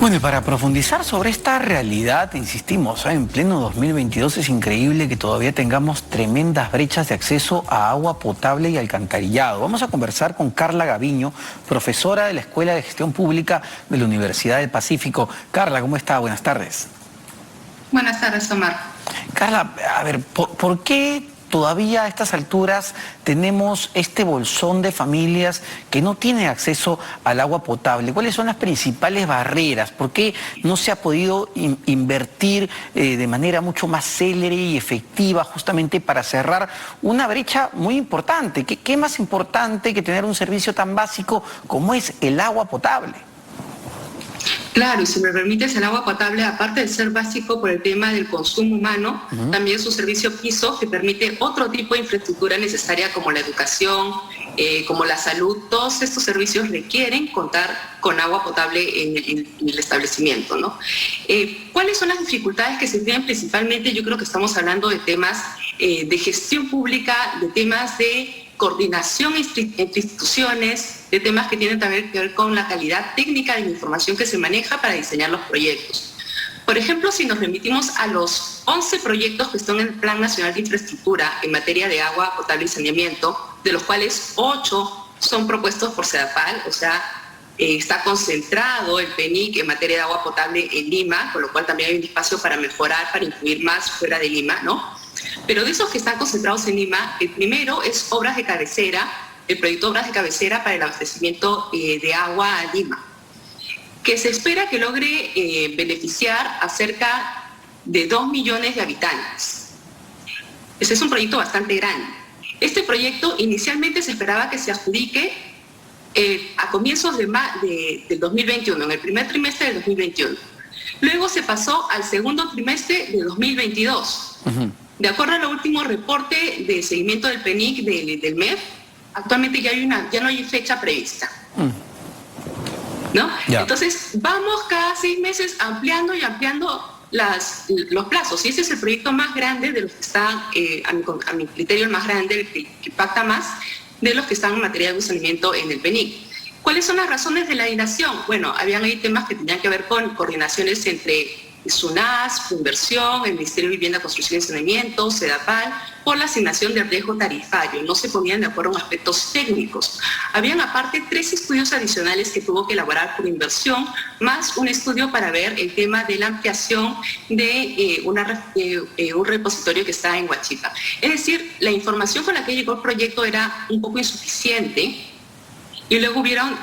Bueno, y para profundizar sobre esta realidad, insistimos, en pleno 2022 es increíble que todavía tengamos tremendas brechas de acceso a agua potable y alcantarillado. Vamos a conversar con Carla Gaviño, profesora de la Escuela de Gestión Pública de la Universidad del Pacífico. Carla, ¿cómo está? Buenas tardes. Buenas tardes, Omar. Carla, a ver, ¿por qué todavía a estas alturas tenemos este bolsón de familias que no tienen acceso al agua potable? ¿Cuáles son las principales barreras? ¿Por qué no se ha podido invertir de manera mucho más célere y efectiva justamente para cerrar una brecha muy importante? ¿Qué más importante que tener un servicio tan básico como es el agua potable? Claro, y si me permites, el agua potable, aparte de ser básico por el tema del consumo humano, también es un servicio piso que permite otro tipo de infraestructura necesaria como la educación, como la salud. Todos estos servicios requieren contar con agua potable en el establecimiento, ¿no? ¿Cuáles son las dificultades que se tienen principalmente? Yo creo que estamos hablando de temas de gestión pública, de temas de coordinación entre instituciones, de temas que tienen también que ver con la calidad técnica de la información que se maneja para diseñar los proyectos. Por ejemplo, si nos remitimos a los 11 proyectos que están en el Plan Nacional de Infraestructura en materia de agua potable y saneamiento, de los cuales 8 son propuestos por SEDAPAL, o sea, está concentrado el PENIC en materia de agua potable en Lima, con lo cual también hay un espacio para mejorar, para incluir más fuera de Lima, ¿no? Pero de esos que están concentrados en Lima, el primero es obras de cabecera, el proyecto Obras de Cabecera para el abastecimiento de agua a Lima, que se espera que logre beneficiar a cerca de 2 millones de habitantes. Ese es un proyecto bastante grande. Este proyecto inicialmente se esperaba que se adjudique a comienzos del 2021, en el primer trimestre del 2021. Luego se pasó al segundo trimestre de 2022. De acuerdo al último reporte de seguimiento del PENIC del MEF, actualmente ya no hay fecha prevista. ¿No? Entonces, vamos cada 6 meses ampliando y ampliando los plazos. Y ese es el proyecto más grande de los que están, a mi criterio, el más grande, el que impacta más de los que están en materia de saneamiento en el PENIC. ¿Cuáles son las razones de la dilación? Bueno, habían ahí temas que tenían que ver con coordinaciones entre SUNAS, Funversión, el Ministerio de Vivienda, Construcción y Saneamiento, SEDAPAL, por la asignación del riesgo tarifario. No se ponían de acuerdo en aspectos técnicos. Habían aparte 3 estudios adicionales que tuvo que elaborar por Inversión, más un estudio para ver el tema de la ampliación de un repositorio que está en Huachipa. Es decir, la información con la que llegó el proyecto era un poco insuficiente y luego hubieron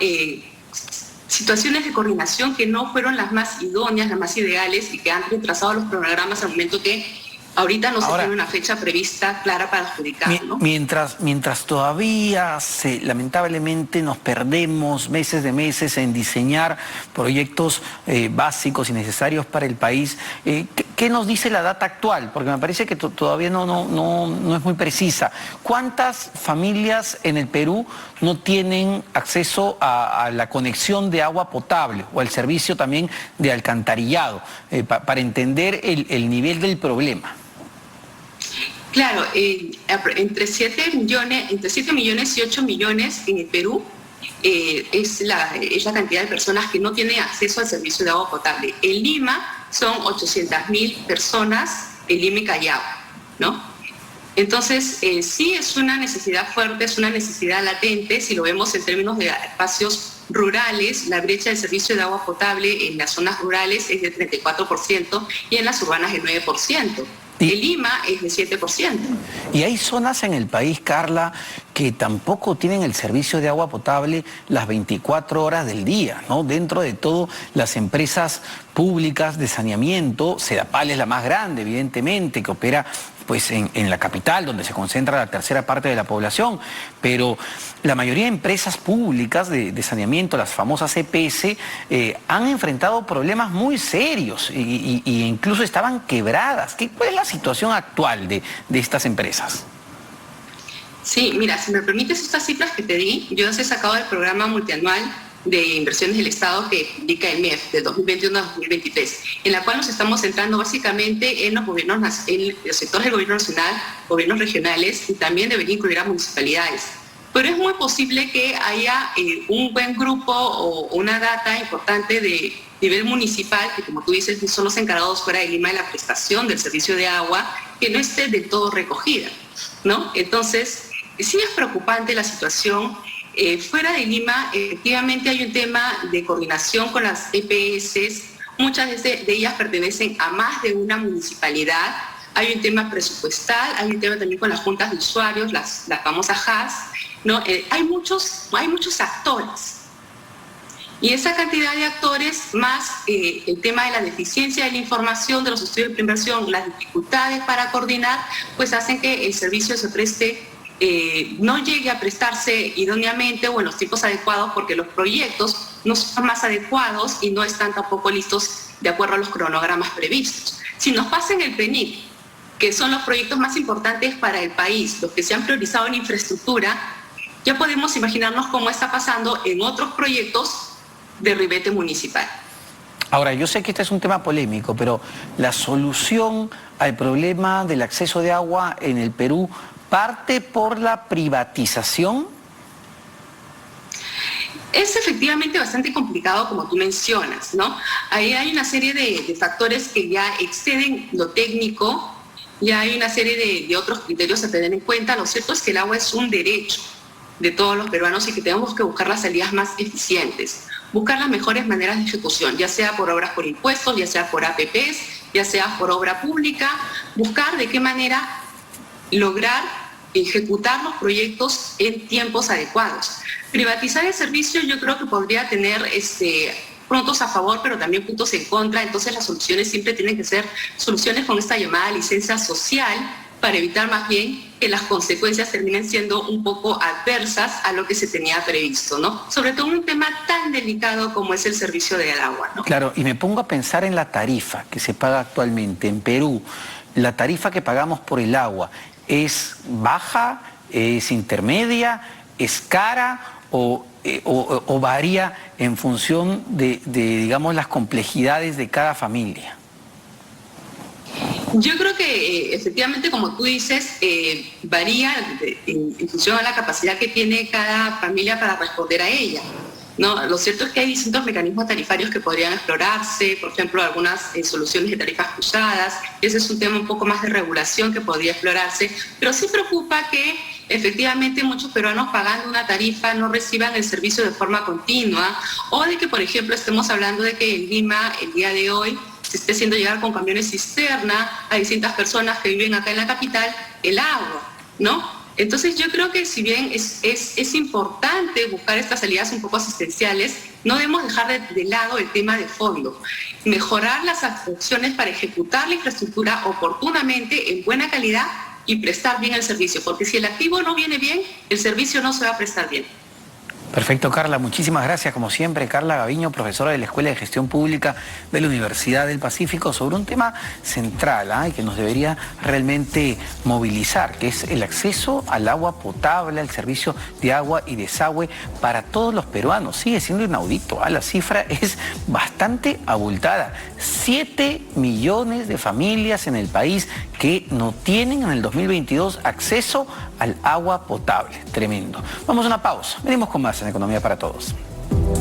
situaciones de coordinación que no fueron las más idóneas, las más ideales y que han retrasado los programas al momento que ahorita no se tiene una fecha prevista clara para adjudicar, ¿no? Mientras todavía lamentablemente nos perdemos meses de meses en diseñar proyectos básicos y necesarios para el país, ¿qué nos dice la data actual? Porque me parece que todavía no es muy precisa. ¿Cuántas familias en el Perú no tienen acceso a la conexión de agua potable o al servicio también de alcantarillado? Para entender el nivel del problema. Claro, entre 7 millones y 8 millones en el Perú es la cantidad de personas que no tienen acceso al servicio de agua potable. En Lima son 800.000 personas, en Lima y Callao, ¿no? Entonces, sí es una necesidad fuerte, es una necesidad latente. Si lo vemos en términos de espacios rurales, la brecha de servicio de agua potable en las zonas rurales es del 34% y en las urbanas del 9%. En Lima es de 7%. Y hay zonas en el país, Carla, que tampoco tienen el servicio de agua potable las 24 horas del día, ¿no? Dentro de todo, las empresas públicas de saneamiento, SEDAPAL es la más grande, evidentemente, que opera pues en la capital, donde se concentra la tercera parte de la población, pero la mayoría de empresas públicas de saneamiento, las famosas EPS, han enfrentado problemas muy serios e incluso estaban quebradas. ¿Cuál es la situación actual de estas empresas? Sí, mira, si me permites estas cifras que te di, yo las he sacado del programa multianual de inversiones del Estado que indica el MEF de 2021 a 2023, en la cual nos estamos centrando básicamente en los sectores del gobierno nacional, gobiernos regionales y también debería incluir a municipalidades. pero es muy posible que haya un buen grupo o una data importante de nivel municipal, que como tú dices, son los encargados fuera de Lima de la prestación del servicio de agua, que no esté del todo recogida, ¿no? Entonces, sí es preocupante la situación. Fuera de Lima, efectivamente hay un tema de coordinación con las EPS, muchas de ellas pertenecen a más de una municipalidad, hay un tema presupuestal, hay un tema también con las juntas de usuarios, las famosas JAS, ¿no? Hay muchos actores. Y esa cantidad de actores, más el tema de la deficiencia de la información, de los estudios de preinversión, las dificultades para coordinar, pues hacen que el servicio se preste, no llegue a prestarse idóneamente o en los tiempos adecuados, porque los proyectos no son más adecuados y no están tampoco listos de acuerdo a los cronogramas previstos. Si nos pasa en el PENIC, que son los proyectos más importantes para el país, los que se han priorizado en infraestructura, ya podemos imaginarnos cómo está pasando en otros proyectos de ribete municipal. Ahora, yo sé que este es un tema polémico, pero la solución al problema del acceso de agua en el Perú parte por la privatización. Es efectivamente bastante complicado, como tú mencionas, ¿no? Ahí hay una serie de factores que ya exceden lo técnico, ya hay una serie de otros criterios a tener en cuenta. Lo cierto es que el agua es un derecho de todos los peruanos y que tenemos que buscar las salidas más eficientes, buscar las mejores maneras de ejecución, ya sea por obras por impuestos, ya sea por APPs, ya sea por obra pública, buscar de qué manera lograr ejecutar los proyectos en tiempos adecuados. Privatizar el servicio yo creo que podría tener puntos a favor, pero también puntos en contra. Entonces las soluciones siempre tienen que ser soluciones con esta llamada licencia social, para evitar más bien que las consecuencias terminen siendo un poco adversas a lo que se tenía previsto, ¿no? Sobre todo en un tema tan delicado como es el servicio del agua, ¿no? Claro, y me pongo a pensar en la tarifa que se paga actualmente en Perú. La tarifa que pagamos por el agua, ¿es baja, es intermedia, es cara o varía en función de, digamos, las complejidades de cada familia? Yo creo que efectivamente, como tú dices, varía en función a la capacidad que tiene cada familia para responder a ella, ¿no? Lo cierto es que hay distintos mecanismos tarifarios que podrían explorarse, por ejemplo, algunas soluciones de tarifas cruzadas. Ese es un tema un poco más de regulación que podría explorarse, pero sí preocupa que efectivamente muchos peruanos pagando una tarifa no reciban el servicio de forma continua, o de que, por ejemplo, estemos hablando de que en Lima, el día de hoy, se esté haciendo llegar con camiones cisterna a distintas personas que viven acá en la capital el agua, ¿no? Entonces yo creo que si bien es importante buscar estas salidas un poco asistenciales, no debemos dejar de lado el tema de fondo. Mejorar las opciones para ejecutar la infraestructura oportunamente, en buena calidad, y prestar bien el servicio, porque si el activo no viene bien, el servicio no se va a prestar bien. Perfecto, Carla. Muchísimas gracias, como siempre. Carla Gaviño, profesora de la Escuela de Gestión Pública de la Universidad del Pacífico, sobre un tema central y que nos debería realmente movilizar, que es el acceso al agua potable, al servicio de agua y desagüe para todos los peruanos. Sigue siendo inaudito, la cifra es bastante abultada. 7 millones de familias en el país que no tienen en el 2022 acceso al agua potable. Tremendo. Vamos a una pausa. Venimos con más en Economía para Todos.